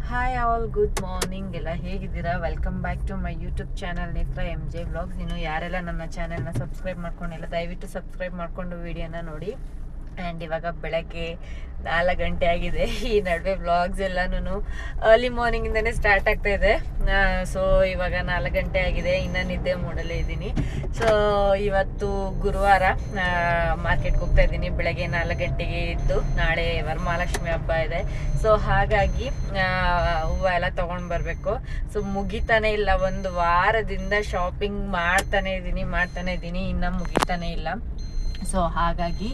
Hi all, good morning. ಎಲ್ಲ ಹೇಗಿದ್ದೀರಾ? Welcome back to my YouTube channel Netra MJ vlogs. ಇನ್ನು ಯಾರೆಲ್ಲ ನನ್ನ ಚಾನೆಲ್ನ ಸಬ್ಸ್ಕ್ರೈಬ್ ಮಾಡ್ಕೊಂಡಿಲ್ಲ ದಯವಿಟ್ಟು ಸಬ್ಸ್ಕ್ರೈಬ್ ಮಾಡಿಕೊಂಡು ವಿಡಿಯೋನ ನೋಡಿ. ಆ್ಯಂಡ್ ಇವಾಗ ಬೆಳಗ್ಗೆ 4 ಗಂಟೆ ಆಗಿದೆ. ಈ ನಡುವೆ ವ್ಲಾಗ್ಸ್ ಎಲ್ಲನೂ ಅರ್ಲಿ ಮಾರ್ನಿಂಗಿಂದನೇ ಸ್ಟಾರ್ಟ್ ಆಗ್ತಾ ಇದೆ. ಸೊ ಇವಾಗ 4 ಗಂಟೆ ಆಗಿದೆ, ಇನ್ನು ನಿದ್ದೆ ಮೂಡಲ್ಲೇ ಇದ್ದೀನಿ. ಸೊ ಇವತ್ತು ಗುರುವಾರ ಮಾರ್ಕೆಟ್ಗೆ ಹೋಗ್ತಾ ಇದ್ದೀನಿ. ಬೆಳಗ್ಗೆ 4 ಗಂಟೆಗೆ ಇದ್ದು ನಾಳೆ ವರಮಹಾಲಕ್ಷ್ಮಿ ಹಬ್ಬ ಇದೆ. ಸೊ ಹಾಗಾಗಿ ಹೂವು ಎಲ್ಲ ತೊಗೊಂಡು ಬರಬೇಕು. ಸೊ ಮುಗಿತಾನೆ ಇಲ್ಲ, ಒಂದು ವಾರದಿಂದ ಶಾಪಿಂಗ್ ಮಾಡ್ತಾನೆ ಇದ್ದೀನಿ, ಇನ್ನೂ ಮುಗಿತಾನೆ ಇಲ್ಲ. ಸೊ ಹಾಗಾಗಿ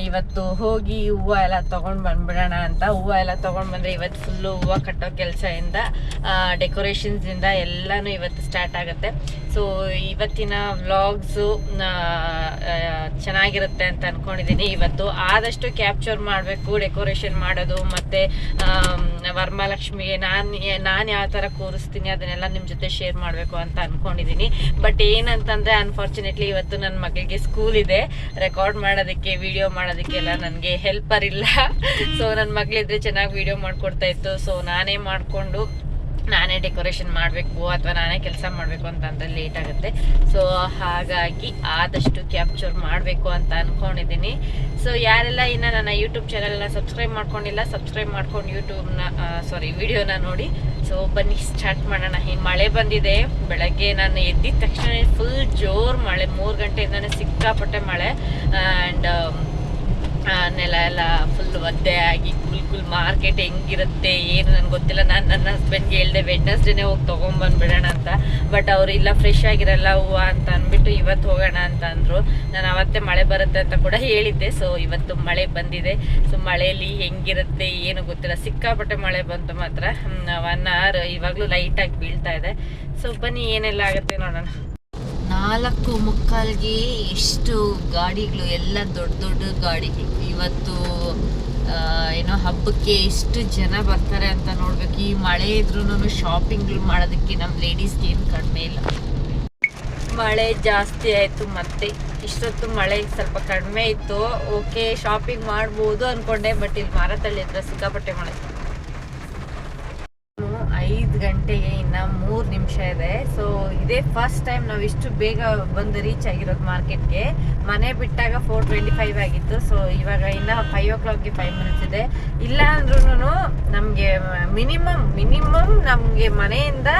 ಇವತ್ತು ಹೋಗಿ ಹೂವು ಎಲ್ಲ ತೊಗೊಂಡು ಬಂದ್ಬಿಡೋಣ ಅಂತ. ಹೂವು ಎಲ್ಲ ತೊಗೊಂಡು ಬಂದರೆ ಇವತ್ತು ಫುಲ್ಲು ಹೂವು ಕಟ್ಟೋ ಕೆಲಸದಿಂದ ಡೆಕೋರೇಷನ್ಸಿಂದ ಎಲ್ಲನೂ ಇವತ್ತು ಸ್ಟಾರ್ಟ್ ಆಗುತ್ತೆ. ಸೊ ಇವತ್ತಿನ ವ್ಲಾಗ್ಸು ಚೆನ್ನಾಗಿರುತ್ತೆ ಅಂತ ಅಂದ್ಕೊಂಡಿದ್ದೀನಿ. ಇವತ್ತು ಆದಷ್ಟು ಕ್ಯಾಪ್ಚರ್ ಮಾಡಬೇಕು, ಡೆಕೋರೇಷನ್ ಮಾಡೋದು ಮತ್ತು ವರಮಹಾಲಕ್ಷ್ಮಿಗೆ ನಾನು ಯಾವ ಥರ ಕೂರಿಸ್ತೀನಿ ಅದನ್ನೆಲ್ಲ ನಿಮ್ಮ ಜೊತೆ ಶೇರ್ ಮಾಡಬೇಕು ಅಂತ ಅಂದ್ಕೊಂಡಿದ್ದೀನಿ. ಬಟ್ ಏನಂತಂದರೆ ಅನ್ಫಾರ್ಚುನೇಟ್ಲಿ ಇವತ್ತು ನನ್ನ ಮಗಳಿಗೆ ಸ್ಕೂಲ್ ಇದೆ. ರೆಕಾರ್ಡ್ ಮಾಡೋದಕ್ಕೆ, ವಿಡಿಯೋ ಮಾಡೋದಕ್ಕೆಲ್ಲ ನನಗೆ ಹೆಲ್ಪರ್ ಇಲ್ಲ. ಸೊ ನನ್ನ ಮಗಳಿದ್ರೆ ಚೆನ್ನಾಗಿ ವಿಡಿಯೋ ಮಾಡಿಕೊಡ್ತಾ ಇತ್ತು. ಸೊ ನಾನೇ ಡೆಕೋರೇಷನ್ ಮಾಡಬೇಕು ಅಥವಾ ನಾನೇ ಕೆಲಸ ಮಾಡಬೇಕು ಅಂತಂದರೆ ಲೇಟ್ ಆಗುತ್ತೆ. ಸೊ ಹಾಗಾಗಿ ಆದಷ್ಟು ಕ್ಯಾಪ್ಚರ್ ಮಾಡಬೇಕು ಅಂತ ಅಂದ್ಕೊಂಡಿದ್ದೀನಿ. ಸೊ ಯಾರೆಲ್ಲ ಇನ್ನು ನನ್ನ ಯೂಟ್ಯೂಬ್ ಚಾನಲ್ನ ಸಬ್ಸ್ಕ್ರೈಬ್ ಮಾಡ್ಕೊಂಡಿಲ್ಲ, ಸಬ್ಸ್ಕ್ರೈಬ್ ಮಾಡ್ಕೊಂಡು ವಿಡಿಯೋನ ನೋಡಿ. ಸೊ ಬನ್ನಿ ಸ್ಟಾರ್ಟ್ ಮಾಡೋಣ. ಈ ಮಳೆ ಬಂದಿದೆ. ಬೆಳಗ್ಗೆ ನಾನು ಎದ್ದಿದ ತಕ್ಷಣ ಫುಲ್ ಜೋರು ಮಳೆ, 3 ಗಂಟೆಯಿಂದನೇ ಸಿಕ್ಕಾಪಟ್ಟೆ ಮಳೆ. ಆ್ಯಂಡ್ ನೆಲ ಎಲ್ಲ ಫುಲ್ ಒದ್ದೆ ಆಗಿ ಕುಲ್ ಮಾರ್ಕೆಟ್ ಹೆಂಗಿರುತ್ತೆ ಏನು ನನಗೆ ಗೊತ್ತಿಲ್ಲ. ನಾನು ನನ್ನ ಹಸ್ಬೆಂಡ್ಗೆ ಹೇಳಿದೆ ವೆಡ್ನೆಸ್ಡೇನೇ ಹೋಗಿ ತೊಗೊಂಬಂದ್ಬಿಡೋಣ ಅಂತ. ಬಟ್ ಅವರು ಇಲ್ಲ, ಫ್ರೆಶ್ ಆಗಿರಲ್ಲ ಹೂವು ಅಂತ ಅಂದ್ಬಿಟ್ಟು ಇವತ್ತು ಹೋಗೋಣ ಅಂತ ಅಂದರು. ನಾನು ಅವತ್ತೇ ಮಳೆ ಬರುತ್ತೆ ಅಂತ ಕೂಡ ಹೇಳಿದ್ದೆ. ಸೊ ಇವತ್ತು ಮಳೆ ಬಂದಿದೆ. ಸೊ ಮಳೆಯಲ್ಲಿ ಹೆಂಗಿರುತ್ತೆ ಏನು ಗೊತ್ತಿಲ್ಲ, ಸಿಕ್ಕಾಪಟ್ಟೆ ಮಳೆ ಬಂತು ಮಾತ್ರ. 1 hour ಇವಾಗಲೂ ಲೈಟಾಗಿ ಬೀಳ್ತಾ ಇದೆ. ಸೊ ಬನ್ನಿ ಏನೆಲ್ಲ ಆಗುತ್ತೆ ನೋಡೋಣ. 4:45ಗೆ ಎಷ್ಟು ಗಾಡಿಗಳು, ಎಲ್ಲ ದೊಡ್ಡ ಗಾಡಿ. ಇವತ್ತು ಏನೋ ಹಬ್ಬಕ್ಕೆ ಎಷ್ಟು ಜನ ಬರ್ತಾರೆ ಅಂತ ನೋಡ್ಬೇಕು. ಈ ಮಳೆ ಇದ್ರೂ ಶಾಪಿಂಗ್ಗಳು ಮಾಡೋದಕ್ಕೆ ನಮ್ಮ ಲೇಡೀಸ್ಗೆ ಏನು ಕಡಿಮೆ ಇಲ್ಲ. ಮಳೆ ಜಾಸ್ತಿ ಆಯಿತು ಮತ್ತೆ. ಇಷ್ಟೊತ್ತು ಮಳೆ ಸ್ವಲ್ಪ ಕಡಿಮೆ ಇತ್ತು, ಓಕೆ ಶಾಪಿಂಗ್ ಮಾಡ್ಬೋದು ಅಂದ್ಕೊಂಡೆ. ಬಟ್ ಇಲ್ಲಿ ಮಾರತಳ್ಳಿ ಹತ್ರ ಸಿಕ್ಕಾಪಟ್ಟೆ ಮಳೆ. 5 ಗಂಟೆಗೆ ಇನ್ನು 3 ನಿಮಿಷ ಇದೆ. ಸೊ ಇದೇ ಫಸ್ಟ್ ಟೈಮ್ ನಾವು ಇಷ್ಟು ಬೇಗ ಬಂದು ರೀಚ್ ಆಗಿರೋದು ಮಾರ್ಕೆಟ್ಗೆ. ಮನೆ ಬಿಟ್ಟಾಗ 4:25 ಆಗಿತ್ತು. ಸೊ ಇವಾಗ ಇನ್ನು 5 o'clockಗೆ 5 minutes ಇದೆ. ಇಲ್ಲ ಅಂದ್ರೂ ನಮಗೆ ಮಿನಿಮಮ್ ನಮಗೆ ಮನೆಯಿಂದ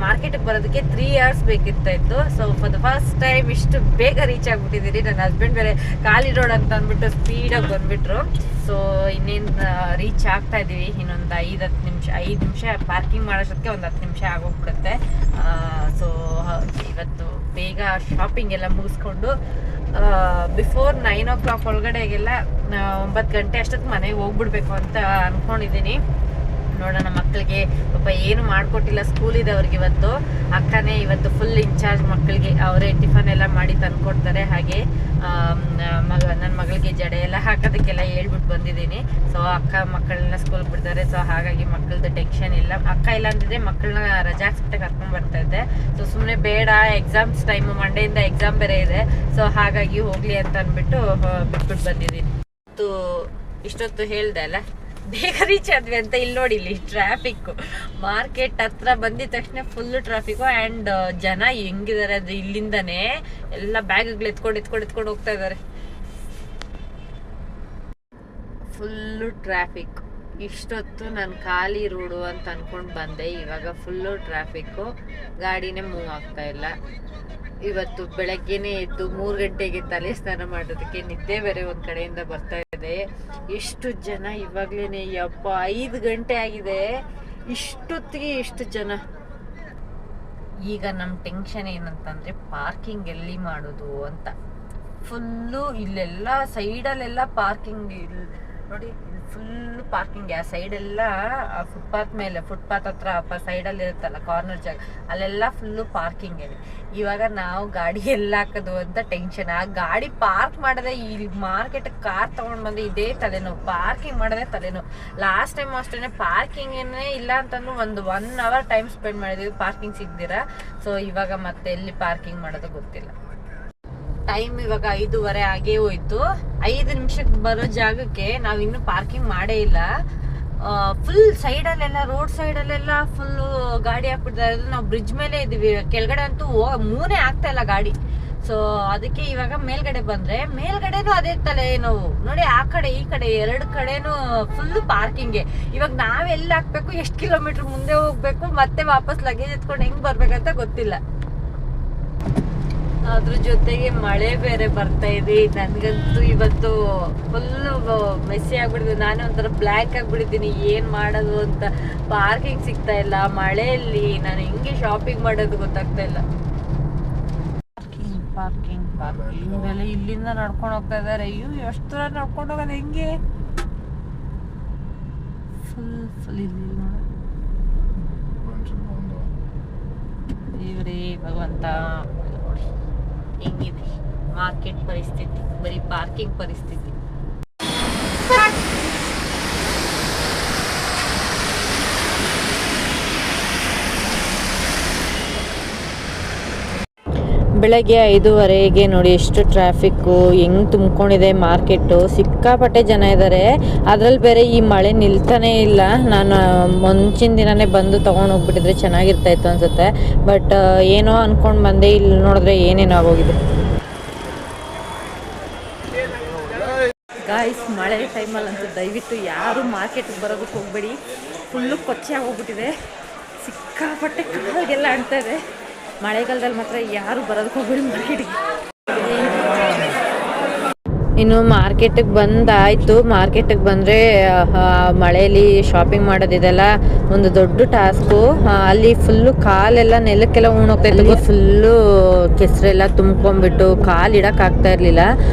ಮಾರ್ಕೆಟ್ಗೆ ಬರೋದಕ್ಕೆ 3 hours ಬೇಕಿತ್ತು. So for the first time ಇಷ್ಟು ಬೇಗ ರೀಚ್ ಆಗಿಬಿಟ್ಟಿದ್ದೀರಿ. ನನ್ನ ಹಸ್ಬೆಂಡ್ ಬೇರೆ ಖಾಲಿ ರೋಡ್ ಅಂತ ಅಂದ್ಬಿಟ್ಟು ಸ್ಪೀಡಾಗಿ ಬಂದುಬಿಟ್ರು. ಸೊ ಇನ್ನೇನು ರೀಚ್ ಆಗ್ತಾ ಇದ್ದೀವಿ. ಇನ್ನೊಂದು 5 ನಿಮಿಷ ಪಾರ್ಕಿಂಗ್ ಮಾಡೋಷ್ಟಕ್ಕೆ ಒಂದು 10 ನಿಮಿಷ ಆಗೋಗ್ಬಿಡುತ್ತೆ. ಸೊ ಇವತ್ತು ಬೇಗ ಶಾಪಿಂಗ್ ಎಲ್ಲ ಮುಗಿಸ್ಕೊಂಡು ಬಿಫೋರ್ 9 o'clock ಒಳಗಡೆಗೆಲ್ಲ 9 ಗಂಟೆ ಅಷ್ಟೊತ್ತು ಮನೆಗೆ ಹೋಗ್ಬಿಡ್ಬೇಕು ಅಂತ ಅಂದ್ಕೊಂಡಿದ್ದೀನಿ. ನೋಡೋಣ, ಮಕ್ಕಳಿಗೆ ಪಾಪ ಏನು ಮಾಡಿಕೊಟ್ಟಿಲ್ಲ, ಸ್ಕೂಲ್ ಇದೆ ಅವ್ರಿಗೆ ಇವತ್ತು. ಅಕ್ಕನೇ ಇವತ್ತು ಫುಲ್ ಇನ್ಚಾರ್ಜ್ ಮಕ್ಕಳಿಗೆ. ಅವರೇ ಟಿಫನ್ ಎಲ್ಲ ಮಾಡಿ ತಂದುಕೊಡ್ತಾರೆ. ಹಾಗೆ ನನ್ನ ಮಗಳಿಗೆ ಜಡೆ ಎಲ್ಲ ಹಾಕೋದಕ್ಕೆಲ್ಲ ಹೇಳ್ಬಿಟ್ಟು ಬಂದಿದ್ದೀನಿ. ಸೊ ಅಕ್ಕ ಮಕ್ಕಳನ್ನ ಸ್ಕೂಲ್ಗೆ ಬಿಡ್ತಾರೆ. ಸೊ ಹಾಗಾಗಿ ಮಕ್ಕಳದ್ದು ಟೆನ್ಷನ್ ಇಲ್ಲ. ಅಕ್ಕ ಇಲ್ಲ ಅಂದಿದ್ರೆ ಮಕ್ಕಳನ್ನ ರಜಾ ಹಾಕ್ಸ್ಬಿಟ್ಟೆ ಕರ್ಕೊಂಡು ಬರ್ತಾ ಇದ್ದೆ. ಸೊ ಸುಮ್ಮನೆ ಬೇಡ, ಎಕ್ಸಾಮ್ಸ್ ಟೈಮು, ಮಂಡೆಯಿಂದ ಎಕ್ಸಾಮ್ ಬೇರೆ ಇದೆ. ಸೊ ಹಾಗಾಗಿ ಹೋಗ್ಲಿ ಅಂತ ಅಂದ್ಬಿಟ್ಟು ಬಿಟ್ಬಿಟ್ಟು ಬಂದಿದ್ದೀನಿ. ಇಷ್ಟೊತ್ತು ಹೇಳ್ದೆ ಅಲ್ಲ, ಬೇಗ ರೀಚ್ ಆದ್ವಿ ಅಂತ. ಇಲ್ಲಿ ನೋಡಿ, ಇಲ್ಲಿ ಟ್ರಾಫಿಕ್. ಮಾರ್ಕೆಟ್ ಹತ್ರ ಬಂದಿದ ತಕ್ಷಣ ಫುಲ್ ಟ್ರಾಫಿಕ್ಕು. ಆ್ಯಂಡ್ ಜನ ಹೆಂಗಿದ್ದಾರೆ ಅದು, ಇಲ್ಲಿಂದನೇ ಎಲ್ಲ ಬ್ಯಾಗ್ಗಳು ಎತ್ಕೊಂಡು ಹೋಗ್ತಾ ಇದ್ದಾರೆ. Full traffic. ಇಷ್ಟೊತ್ತು ನಾನು ಖಾಲಿ ರೋಡು ಅಂತ ಅನ್ಕೊಂಡು ಬಂದೆ. ಇವಾಗ ಫುಲ್ಲು ಟ್ರಾಫಿಕ್ಕು, ಗಾಡಿನೇ ಮೂವ್ ಆಗ್ತಾ ಇಲ್ಲ. ಇವತ್ತು ಬೆಳಗ್ಗೆನೇ ಎದ್ದು 3 ಗಂಟೆಗೆ ತಲೆ ಸ್ನಾನ ಮಾಡೋದಕ್ಕೆ ನಿದ್ದೆ ಬೇರೆ ಒಂದು ಕಡೆಯಿಂದ ಬರ್ತಾ ಇದೆ. ಎಷ್ಟು ಜನ ಇವಾಗ್ಲೇನೆ, ಯಪ್ಪ 5 ಗಂಟೆ ಆಗಿದೆ, ಇಷ್ಟೊತ್ತಿಗೆ ಎಷ್ಟು ಜನ. ಈಗ ನಮ್ಮ ಟೆನ್ಷನ್ ಏನಂತಂದ್ರೆ ಪಾರ್ಕಿಂಗ್ ಎಲ್ಲಿ ಮಾಡೋದು ಅಂತ. ಫುಲ್ಲು ಇಲ್ಲೆಲ್ಲ ಸೈಡಲ್ಲೆಲ್ಲ ಪಾರ್ಕಿಂಗ್ ನೋಡಿ, ಫುಲ್ ಪಾರ್ಕಿಂಗ್. ಆ ಸೈಡೆಲ್ಲ ಫುಟ್ಪಾತ್ ಹತ್ರ ಸೈಡಲ್ಲಿ ಇರುತ್ತಲ್ಲ ಕಾರ್ನರ್ ಜಾಗ, ಅಲ್ಲೆಲ್ಲ ಫುಲ್ಲು ಪಾರ್ಕಿಂಗ್ ಇದೆ. ಇವಾಗ ನಾವು ಗಾಡಿ ಎಲ್ಲ ಹಾಕೋದು ಅಂತ ಟೆನ್ಷನ್. ಆ ಗಾಡಿ ಪಾರ್ಕ್ ಮಾಡದೆ ಇಲ್ಲಿ ಮಾರ್ಕೆಟ್ ಕಾರ್ ತೊಗೊಂಡು ಬಂದು ಇದೇ ತಲೆನೋವು, ಪಾರ್ಕಿಂಗ್ ಮಾಡೋದೇ ತಲೆನೋವು. ಲಾಸ್ಟ್ ಟೈಮ್ ಅಷ್ಟೇ ಪಾರ್ಕಿಂಗೇನೇ ಇಲ್ಲ ಅಂತಂದ್ರೂ 1 hour ಟೈಮ್ ಸ್ಪೆಂಡ್ ಮಾಡಿದ್ವಿ ಪಾರ್ಕಿಂಗ್ ಸಿಗ್ದಿರ. ಸೊ ಇವಾಗ ಮತ್ತೆ ಎಲ್ಲಿ ಪಾರ್ಕಿಂಗ್ ಮಾಡೋದು ಗೊತ್ತಿಲ್ಲ. ಟೈಮ್ ಇವಾಗ 5:15 ಆಗೇ ಹೋಯ್ತು. 5 ನಿಮಿಷಕ್ಕೆ ಬರೋ ಜಾಗಕ್ಕೆ ನಾವು ಇನ್ನೂ ಪಾರ್ಕಿಂಗ್ ಮಾಡೇ ಇಲ್ಲ. ಫುಲ್ ಸೈಡಲ್ಲೆಲ್ಲ ರೋಡ್ ಸೈಡಲ್ಲೆಲ್ಲ ಫುಲ್ಲು ಗಾಡಿ ಹಾಕ್ಬಿಟ್ಟಿದ್ದಾರೆ. ನಾವು ಬ್ರಿಡ್ಜ್ ಮೇಲೆ ಇದ್ದೀವಿ, ಕೆಳಗಡೆ ಅಂತೂ ಮೂನೇ ಆಗ್ತಾ ಇಲ್ಲ ಗಾಡಿ. ಸೊ ಅದಕ್ಕೆ ಇವಾಗ ಮೇಲ್ಗಡೆ ಬಂದ್ರೆ ಮೇಲ್ಗಡೆನೂ ಅದೇ ತಲೆ ನೋವು ನೋಡಿ. ಆ ಕಡೆ ಈ ಕಡೆ ಎರಡು ಕಡೆನೂ ಫುಲ್ ಪಾರ್ಕಿಂಗ್. ಇವಾಗ ನಾವೆಲ್ಲ ಹಾಕ್ಬೇಕು, ಎಷ್ಟು ಕಿಲೋಮೀಟರ್ ಮುಂದೆ ಹೋಗ್ಬೇಕು, ಮತ್ತೆ ವಾಪಸ್ ಲಗೇಜ್ ಎತ್ಕೊಂಡು ಹೆಂಗ್ ಬರ್ಬೇಕಂತ ಗೊತ್ತಿಲ್ಲ. ಅದ್ರ ಜೊತೆಗೆ ಮಳೆ ಬೇರೆ ಬರ್ತಾ ಇದೆ. ನನ್ಗಂತೂ ಇವತ್ತು ಫುಲ್ ಮೆಸ್ಸಿ ಆಗ್ಬಿಟ್ಟಿದೆ. ನಾನೇ ಒಂಥರ ಬ್ಲ್ಯಾಕ್ ಆಗ್ಬಿಟ್ಟಿದ್ದೀನಿ, ಏನ್ ಮಾಡೋದು ಅಂತ. ಪಾರ್ಕಿಂಗ್ ಸಿಗ್ತಾ ಇಲ್ಲ ಮಳೆಯಲ್ಲಿ. ನಾನು ಹೆಂಗೆ ಶಾಪಿಂಗ್ ಮಾಡೋದು ಗೊತ್ತಾಗ್ತಾ ಇಲ್ಲ. ಪಾರ್ಕಿಂಗ್ ಎಲ್ಲ ಇಲ್ಲಿಂದ ನಡ್ಕೊಂಡು ಹೋಗ್ತಾ ಇದಾರೆ. ಅಯ್ಯೋ ಎಷ್ಟು ದೂರ ನಡ್ಕೊಂಡು ಹೋಗೋದು ಹೆಂಗೆ? ಫುಲ್ ಇಲ್ಲಿ ದೇವ್ರೇ ಭಗವಂತ. ನೋಡಿ ಹೆಂಗಿದೆ ಮಾರ್ಕೆಟ್ ಪರಿಸ್ಥಿತಿ, ಬರೀ ಪಾರ್ಕಿಂಗ್ ಪರಿಸ್ಥಿತಿ. ಬೆಳಗ್ಗೆ 5:15 ನೋಡಿ ಎಷ್ಟು ಟ್ರಾಫಿಕ್ಕು, ಹೆಂಗೆ ತುಂಬಿಕೊಂಡಿದೆ ಮಾರ್ಕೆಟು. ಸಿಕ್ಕಾಪಟ್ಟೆ ಜನ ಇದ್ದಾರೆ. ಅದರಲ್ಲಿ ಬೇರೆ ಈ ಮಳೆ ನಿಲ್ತಾನೇ ಇಲ್ಲ. ನಾನು ಮುಂಚಿನ ದಿನನೇ ಬಂದು ತೊಗೊಂಡು ಹೋಗ್ಬಿಟ್ಟಿದ್ರೆ ಚೆನ್ನಾಗಿರ್ತಾಯಿತ್ತು ಅನಿಸುತ್ತೆ. ಬಟ್ ಏನೋ ಅಂದ್ಕೊಂಡು ಬಂದೆ, ಇಲ್ಲಿ ನೋಡಿದ್ರೆ ಏನೇನೋ ಆಗೋಗಿದೆ. ಗಾಯ್ಸ್, ಮಳೆ ಟೈಮಲ್ಲಂತೂ ದಯವಿಟ್ಟು ಯಾರು ಮಾರ್ಕೆಟ್ಗೆ ಬರೋದಕ್ಕೆ ಹೋಗಬೇಡಿ. ಫುಲ್ಲು ಕೊಚ್ಚೆ ಆಗೋಗ್ಬಿಟ್ಟಿದೆ. ಸಿಕ್ಕಾಪಟ್ಟೆ ಕಾಲಿಗೆಲ್ಲ ಆಡ್ತಾ ಇದೆ. ಮಳೆಗಾಲದಲ್ಲಿ ಮಾತ್ರ ಯಾರು ಬರೋದಕ್ಕೆ ಹೋಗ್ಬೇಡಿ ಮಾರ್ಕೆಟ್ಗೆ. ಇನ್ನು ಮಾರ್ಕೆಟಿಗೆ ಬಂದಾಯಿತು. ಮಾರ್ಕೆಟಿಗೆ ಬಂದರೆ ಮಳೆಯಲ್ಲಿ ಶಾಪಿಂಗ್ ಮಾಡೋದಿದೆಲ್ಲ ಒಂದು ದೊಡ್ಡ ಟಾಸ್ಕು. ಅಲ್ಲಿ ಫುಲ್ಲು ಕಾಲೆಲ್ಲ ನೆಲಕ್ಕೆಲ್ಲ ಉಣ್ಣೋಗ್ತಾ ಇದ್ಲು. ಫುಲ್ಲು ಕೆಸರೆಲ್ಲ ತುಂಬ್ಕೊಂಡ್ಬಿಟ್ಟು ಕಾಲು ಇಡೋಕ್ಕಾಗ್ತಾ ಇರಲಿಲ್ಲ.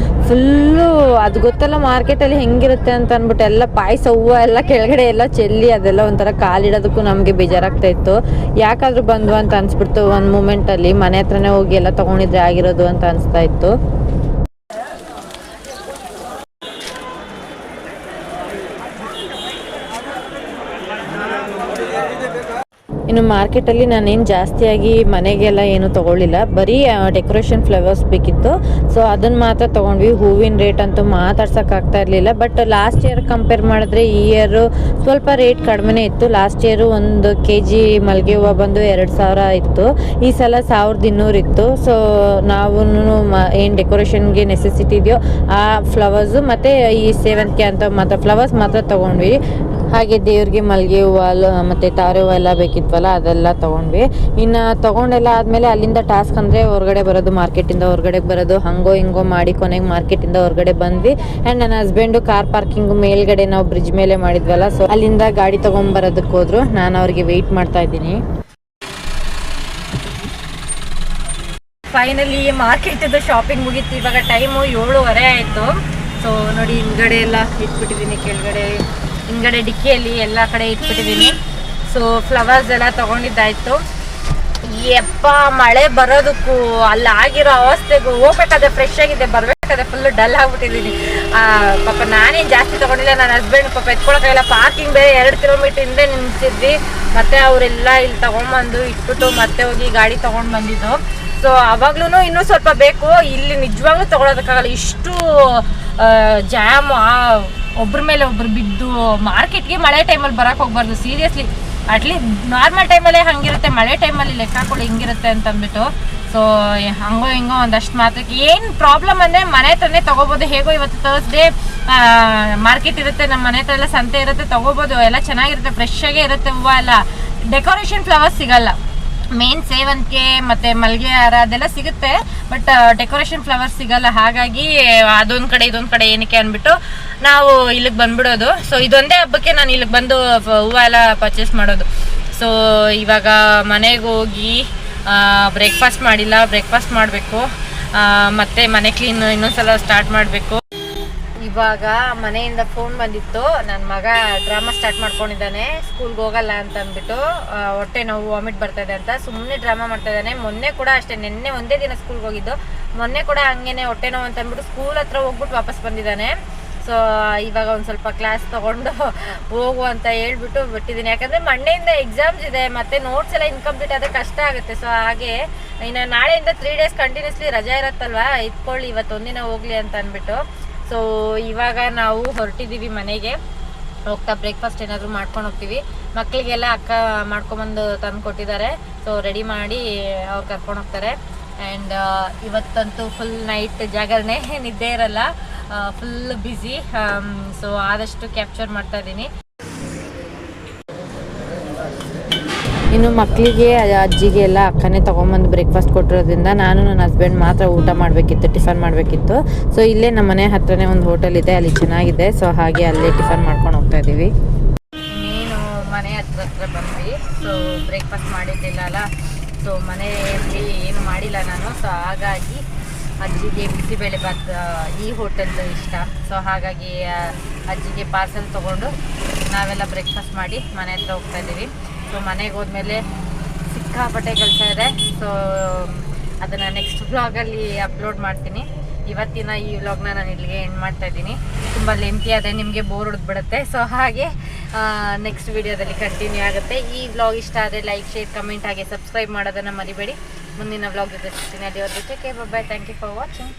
ಫುಲ್ಲು ಅದು ಗೊತ್ತಲ್ಲ ಮಾರ್ಕೆಟಲ್ಲಿ ಹೆಂಗಿರುತ್ತೆ ಅಂತ ಅಂದ್ಬಿಟ್ಟು ಎಲ್ಲ ಪಾಯಸ ಹೂವು ಎಲ್ಲ ಕೆಳಗಡೆ ಎಲ್ಲ ಚೆಲ್ಲಿ ಅದೆಲ್ಲ ಒಂಥರ ಕಾಲಿಡೋದಕ್ಕೂ ನಮಗೆ ಬೇಜಾರಾಗ್ತಾ ಇತ್ತು. ಯಾಕಾದರೂ ಬಂದ್ವು ಅಂತ ಅನಿಸ್ಬಿಡ್ತು ಒಂದು ಮೂಮೆಂಟಲ್ಲಿ. ಮನೆ ಹತ್ರನೇ ಹೋಗಿ ಎಲ್ಲ ತೊಗೊಂಡಿದ್ರೆ ಆಗಿರೋದು ಅಂತ ಅನಿಸ್ತಾ ಇತ್ತು. ಇನ್ನು ಮಾರ್ಕೆಟಲ್ಲಿ ನಾನೇನು ಜಾಸ್ತಿಯಾಗಿ ಮನೆಗೆಲ್ಲ ಏನು ತೊಗೊಳ್ಳಿಲ್ಲ. ಬರೀ ಡೆಕೋರೇಷನ್ ಫ್ಲವರ್ಸ್ ಬೇಕಿತ್ತು. ಸೊ ಅದನ್ನು ಮಾತ್ರ ತೊಗೊಂಡ್ವಿ. ಹೂವಿನ ರೇಟ್ ಅಂತೂ ಮಾತಾಡ್ಸೋಕ್ಕಾಗ್ತಾ ಇರಲಿಲ್ಲ. ಬಟ್ ಲಾಸ್ಟ್ ಇಯರ್ ಕಂಪೇರ್ ಮಾಡಿದ್ರೆ ಈ ಇಯರು ಸ್ವಲ್ಪ ರೇಟ್ ಕಡಿಮೆನೇ ಇತ್ತು. ಲಾಸ್ಟ್ ಇಯರು 1 kg ಮಲ್ಲಿಗೆ ಹೂವು ಬಂದು 2000 ಇತ್ತು. ಈ ಸಲ 1200 ಇತ್ತು. ಸೊ ನಾವು ಏನು ಡೆಕೋರೇಷನ್ಗೆ ನೆಸೆಸಿಟಿ ಇದೆಯೋ ಆ ಫ್ಲವರ್ಸು ಮತ್ತು ಈ ಸೇವಂತಿಗೆ ಅಂತ ಮಾತ್ರ ಫ್ಲವರ್ಸ್ ಮಾತ್ರ ತೊಗೊಂಡ್ವಿ. ಹಾಗೆ ದೇವ್ರಿಗೆ ಮಲ್ಲಿಗೆ ಹೂವು ಮತ್ತು ತಾರೆ ಹೂವು ಎಲ್ಲ ಬೇಕಿತ್ವಲ್ಲ, ಅದೆಲ್ಲ ತೊಗೊಂಡ್ವಿ. ಇನ್ನು ತೊಗೊಂಡೆಲ್ಲ ಆದಮೇಲೆ ಅಲ್ಲಿಂದ ಟಾಸ್ಕ್ ಅಂದರೆ ಹೊರಗಡೆ ಬರೋದು, ಮಾರ್ಕೆಟಿಂದ ಹೊರಗಡೆ ಬರೋದು. ಹಂಗೋ ಹಿಂಗೋ ಮಾಡಿ ಕೊನೆಗೆ ಮಾರ್ಕೆಟಿಂದ ಹೊರಗಡೆ ಬಂದ್ವಿ. ಆ್ಯಂಡ್ ನನ್ನ ಹಸ್ಬೆಂಡು ಕಾರ್ ಪಾರ್ಕಿಂಗ್ ಮೇಲ್ಗಡೆ ನಾವು ಬ್ರಿಡ್ಜ್ ಮೇಲೆ ಮಾಡಿದ್ವಲ್ಲ, ಸೊ ಅಲ್ಲಿಂದ ಗಾಡಿ ತೊಗೊಂಬರೋದಕ್ಕೆ ಹೋದ್ರು. ನಾನು ಅವ್ರಿಗೆ ವೆಯ್ಟ್ ಮಾಡ್ತಾ ಇದ್ದೀನಿ. ಫೈನಲಿ ಮಾರ್ಕೆಟಿಂದ ಶಾಪಿಂಗ್ ಮುಗೀತು. ಇವಾಗ ಟೈಮು 7:15 ಆಯಿತು. ಸೊ ನೋಡಿ, ಹಿಂದ್ಗಡೆ ಎಲ್ಲ ಇಟ್ಬಿಟ್ಟಿದ್ದೀನಿ, ಕೆಳಗಡೆ ಹಿಂದ್ಗಡೆ ಡಿಕ್ಕಿಯಲ್ಲಿ ಎಲ್ಲ ಕಡೆ ಇಟ್ಬಿಟ್ಟಿದ್ದೀನಿ. ಸೊ ಫ್ಲವರ್ಸ್ ಎಲ್ಲ ತೊಗೊಂಡಿದ್ದಾಯಿತು. ಯಪ್ಪ, ಮಳೆ ಬರೋದಕ್ಕೂ ಅಲ್ಲಿ ಆಗಿರೋ ಅವಸ್ಥೆಗೂ ಹೋಗ್ಬೇಕಾದ್ರೆ ಫ್ರೆಶ್ ಆಗಿದೆ, ಬರಬೇಕಾದ್ರೆ ಫುಲ್ಲು ಡಲ್ ಆಗಿಬಿಟ್ಟಿದ್ದೀನಿ. ಪಾಪ ನಾನೇನು ಜಾಸ್ತಿ ತೊಗೊಂಡಿಲ್ಲ. ನನ್ನ ಹಸ್ಬೆಂಡ್ ಪಾಪ ಎತ್ಕೊಳಕ್ಕಾಗಿಲ್ಲ. ಪಾರ್ಕಿಂಗ್ ಬೇರೆ 2 ಕಿಲೋಮೀಟ್ರ್ ಹಿಂದೆ ನಿಲ್ಸಿದ್ವಿ. ಮತ್ತು ಅವರೆಲ್ಲ ಇಲ್ಲಿ ತೊಗೊಂಬಂದು ಇಟ್ಬಿಟ್ಟು ಮತ್ತೆ ಹೋಗಿ ಗಾಡಿ ತೊಗೊಂಡು ಬಂದಿದ್ದು. ಸೊ ಅವಾಗ್ಲೂ ಇನ್ನೂ ಸ್ವಲ್ಪ ಬೇಕು. ಇಲ್ಲಿ ನಿಜವಾಗ್ಲೂ ತೊಗೊಳೋದಕ್ಕಾಗಲ್ಲ, ಇಷ್ಟು ಜಾಮು. ಒಬ್ರ ಮೇಲೆ ಒಬ್ರು ಬಿದ್ದು. ಮಾರ್ಕೆಟ್ಗೆ ಮಳೆ ಟೈಮಲ್ಲಿ ಬರೋಕ್ಕೆ ಹೋಗ್ಬಾರ್ದು ಸೀರಿಯಸ್ಲಿ. ಅಟ್ಲೀಸ್ಟ್ ನಾರ್ಮಲ್ ಟೈಮಲ್ಲೇ ಹಂಗಿರುತ್ತೆ, ಮಳೆ ಟೈಮಲ್ಲಿ ಲೆಕ್ಕ ಹಾಕೊಳ್ಳಿ ಹಿಂಗಿರುತ್ತೆ ಅಂತ ಅಂದ್ಬಿಟ್ಟು. ಸೊ ಹಂಗೋ ಹಿಂಗೋ ಒಂದಷ್ಟು ಮಾತ್ರಕ್ಕೆ ಏನು ಪ್ರಾಬ್ಲಮ್ ಅಂದರೆ ಮನೆ ಹತ್ರನೇ ತೊಗೋಬೋದು. ಹೇಗೋ ಇವತ್ತು ಥರ್ಸ್ಡೇ ಮಾರ್ಕೆಟ್ ಇರುತ್ತೆ, ನಮ್ಮ ಮನೆ ಹತ್ರ ಎಲ್ಲ ಸಂತೆ ಇರುತ್ತೆ, ತೊಗೋಬೋದು. ಎಲ್ಲ ಚೆನ್ನಾಗಿರುತ್ತೆ, ಫ್ರೆಶ್ ಆಗೇ ಇರುತ್ತೆ ಹೂವು ಎಲ್ಲ. ಡೆಕೋರೇಷನ್ ಫ್ಲವರ್ಸ್ ಸಿಗಲ್ಲ. ಮೇನ್ ಸೇವಂತಿಗೆ ಮತ್ತು ಮಲ್ಲಿಗೆ ಹಾರ ಅದೆಲ್ಲ ಸಿಗುತ್ತೆ, ಬಟ್ ಡೆಕೋರೇಷನ್ ಫ್ಲವರ್ಸ್ ಸಿಗಲ್ಲ. ಹಾಗಾಗಿ ಅದೊಂದು ಕಡೆ ಇದೊಂದು ಕಡೆ ಏನಕ್ಕೆ ಅಂದ್ಬಿಟ್ಟು ನಾವು ಇಲ್ಲಿಗೆ ಬಂದ್ಬಿಡೋದು. ಸೊ ಇದೊಂದೇ ಹಬ್ಬಕ್ಕೆ ನಾನು ಇಲ್ಲಿಗೆ ಬಂದು ಹೂವು ಎಲ್ಲ ಪರ್ಚೇಸ್ ಮಾಡೋದು. ಸೊ ಇವಾಗ ಮನೆಗೆ ಹೋಗಿ ಬ್ರೇಕ್ಫಾಸ್ಟ್ ಮಾಡಿಲ್ಲ, ಬ್ರೇಕ್ಫಾಸ್ಟ್ ಮಾಡಬೇಕು. ಮತ್ತು ಮನೆ ಕ್ಲೀನ್ ಇನ್ನೊಂದ್ಸಲ ಸ್ಟಾರ್ಟ್ ಮಾಡಬೇಕು. ಇವಾಗ ಮನೆಯಿಂದ ಫೋನ್ ಬಂದಿತ್ತು. ನನ್ನ ಮಗ ಡ್ರಾಮಾ ಸ್ಟಾರ್ಟ್ ಮಾಡ್ಕೊಂಡಿದ್ದಾನೆ, ಸ್ಕೂಲ್ಗೆ ಹೋಗಲ್ಲ ಅಂತ ಅಂದ್ಬಿಟ್ಟು. ಹೊಟ್ಟೆ ನೋವು, ವಾಮಿಟ್ ಬರ್ತಾಯಿದೆ ಅಂತ ಸುಮ್ಮನೆ ಡ್ರಾಮಾ ಮಾಡ್ತಾಯಿದ್ದಾನೆ. ಮೊನ್ನೆ ಕೂಡ ಅಷ್ಟೇ, ನಿನ್ನೆ ಒಂದೇ ದಿನ ಸ್ಕೂಲ್ಗೆ ಹೋಗಿದ್ದು. ಮೊನ್ನೆ ಕೂಡ ಹಂಗೇನೆ ಹೊಟ್ಟೆ ನೋವು ಅಂತ ಅಂದ್ಬಿಟ್ಟು ಸ್ಕೂಲ್ ಹತ್ರ ಹೋಗ್ಬಿಟ್ಟು ವಾಪಸ್ ಬಂದಿದ್ದಾನೆ. ಸೊ ಇವಾಗ ಒಂದು ಸ್ವಲ್ಪ ಕ್ಲಾಸ್ ತೊಗೊಂಡು ಹೋಗು ಅಂತ ಹೇಳ್ಬಿಟ್ಟು ಬಿಟ್ಟಿದ್ದೀನಿ. ಯಾಕಂದರೆ ಮಂಡೆಯಿಂದ ಎಕ್ಸಾಮ್ಸ್ ಇದೆ, ಮತ್ತು ನೋಟ್ಸ್ ಎಲ್ಲ ಇನ್ಕಂಪ್ಲೀಟ್ ಆದರೆ ಕಷ್ಟ ಆಗುತ್ತೆ. ಸೊ ಹಾಗೆ ಇನ್ನು ನಾಳೆಯಿಂದ 3 days ಕಂಟಿನ್ಯೂಸ್ಲಿ ರಜಾ ಇರುತ್ತಲ್ವ, ಇಟ್ಕೊಳ್ಳಿ ಇವತ್ತು ಒಂದಿನ ಹೋಗಲಿ ಅಂತ ಅಂದ್ಬಿಟ್ಟು. ಸೊ ಇವಾಗ ನಾವು ಹೊರಟಿದ್ದೀವಿ ಮನೆಗೆ. ಹೋಗ್ತಾ ಬ್ರೇಕ್ಫಾಸ್ಟ್ ಏನಾದರೂ ಮಾಡ್ಕೊಂಡು ಹೋಗ್ತೀವಿ. ಮಕ್ಕಳಿಗೆಲ್ಲ ಅಕ್ಕ ಮಾಡ್ಕೊಂಬಂದು ತಂದು ಕೊಟ್ಟಿದ್ದಾರೆ. ಸೊ ರೆಡಿ ಮಾಡಿ ಅವ್ರು ಕರ್ಕೊಂಡು ಹೋಗ್ತಾರೆ. ಆ್ಯಂಡ್ ಇವತ್ತಂತೂ ಫುಲ್ ನೈಟ್ ಜಾಗರಣೆ, ನಿದ್ದೆ ಇರಲ್ಲ, ಫುಲ್ ಬ್ಯುಸಿ. ಸೊ ಆದಷ್ಟು ಕ್ಯಾಪ್ಚರ್ ಮಾಡ್ತಾ ಇದ್ದೀನಿ. ಇನ್ನು ಮಕ್ಕಳಿಗೆ ಅಜ್ಜಿಗೆ ಎಲ್ಲ ಅಕ್ಕನೇ ತೊಗೊಂಬಂದು ಬ್ರೇಕ್ಫಾಸ್ಟ್ ಕೊಟ್ಟಿರೋದ್ರಿಂದ ನಾನು ನನ್ನ ಹಸ್ಬೆಂಡ್ ಮಾತ್ರ ಊಟ ಮಾಡಬೇಕಿತ್ತು, ಟಿಫನ್ ಮಾಡಬೇಕಿತ್ತು. ಸೊ ಇಲ್ಲೇ ನಮ್ಮ ಮನೆ ಹತ್ರನೇ ಒಂದು ಹೋಟೆಲ್ ಇದೆ, ಅಲ್ಲಿ ಚೆನ್ನಾಗಿದೆ. ಸೊ ಹಾಗೆ ಅಲ್ಲೇ ಟಿಫನ್ ಮಾಡ್ಕೊಂಡು ಹೋಗ್ತಾ ಇದ್ದೀವಿ. ಇನ್ನೇನು ಮನೆ ಹತ್ರ ಬಂದ್ವಿ. ಸೊ ಬ್ರೇಕ್ಫಾಸ್ಟ್ ಮಾಡಿದ್ದಿಲ್ಲ ಅಲ್ಲ, ಸೊ ಮನೆಯಲ್ಲಿ ಏನು ಮಾಡಿಲ್ಲ ನಾನು. ಸೊ ಹಾಗಾಗಿ ಅಜ್ಜಿಗೆ ಬಿಸಿಬೇಳೆಭಾತ್ ಈ ಹೋಟೆಲ್ದು ಇಷ್ಟ. ಸೊ ಹಾಗಾಗಿ ಅಜ್ಜಿಗೆ ಪಾರ್ಸೆಲ್ ತೊಗೊಂಡು ನಾವೆಲ್ಲ ಬ್ರೇಕ್ಫಾಸ್ಟ್ ಮಾಡಿ ಮನೆ ಹತ್ರ ಹೋಗ್ತಾ ಇದ್ದೀವಿ. ಸೊ ಮನೆಗೆ ಹೋದ್ಮೇಲೆ ಸಿಕ್ಕಾಪಟ್ಟೆ ಕೆಲಸ ಇದೆ. ಸೊ ಅದನ್ನು ನೆಕ್ಸ್ಟ್ ವ್ಲಾಗಲ್ಲಿ ಅಪ್ಲೋಡ್ ಮಾಡ್ತೀನಿ. ಇವತ್ತಿನ ಈ ವ್ಲಾಗ್ನ ನಾನು ಇಲ್ಲಿಗೆ ಎಂಡ್ ಮಾಡ್ತಾ ಇದ್ದೀನಿ. ತುಂಬ ಲೆಂತಿ ಆದರೆ ನಿಮಗೆ ಬೋರ್ ಹೊಡೆದ್ಬಿಡುತ್ತೆ. ಸೊ ಹಾಗೆ ನೆಕ್ಸ್ಟ್ ವಿಡಿಯೋದಲ್ಲಿ ಕಂಟಿನ್ಯೂ ಆಗುತ್ತೆ. ಈ ವ್ಲಾಗ್ ಇಷ್ಟ ಆದರೆ ಲೈಕ್, ಶೇರ್, ಕಮೆಂಟ್ ಹಾಗೆ ಸಬ್ಸ್ಕ್ರೈಬ್ ಮಾಡೋದನ್ನು ಮರಿಬೇಡಿ. ಮುಂದಿನ ವ್ಲಾಗ್ ಜೊತೆ ಸಿಗ್ತೀನಿ. ಅಲ್ಲಿವರೆಗೂ take care, bye. Thank you for watching.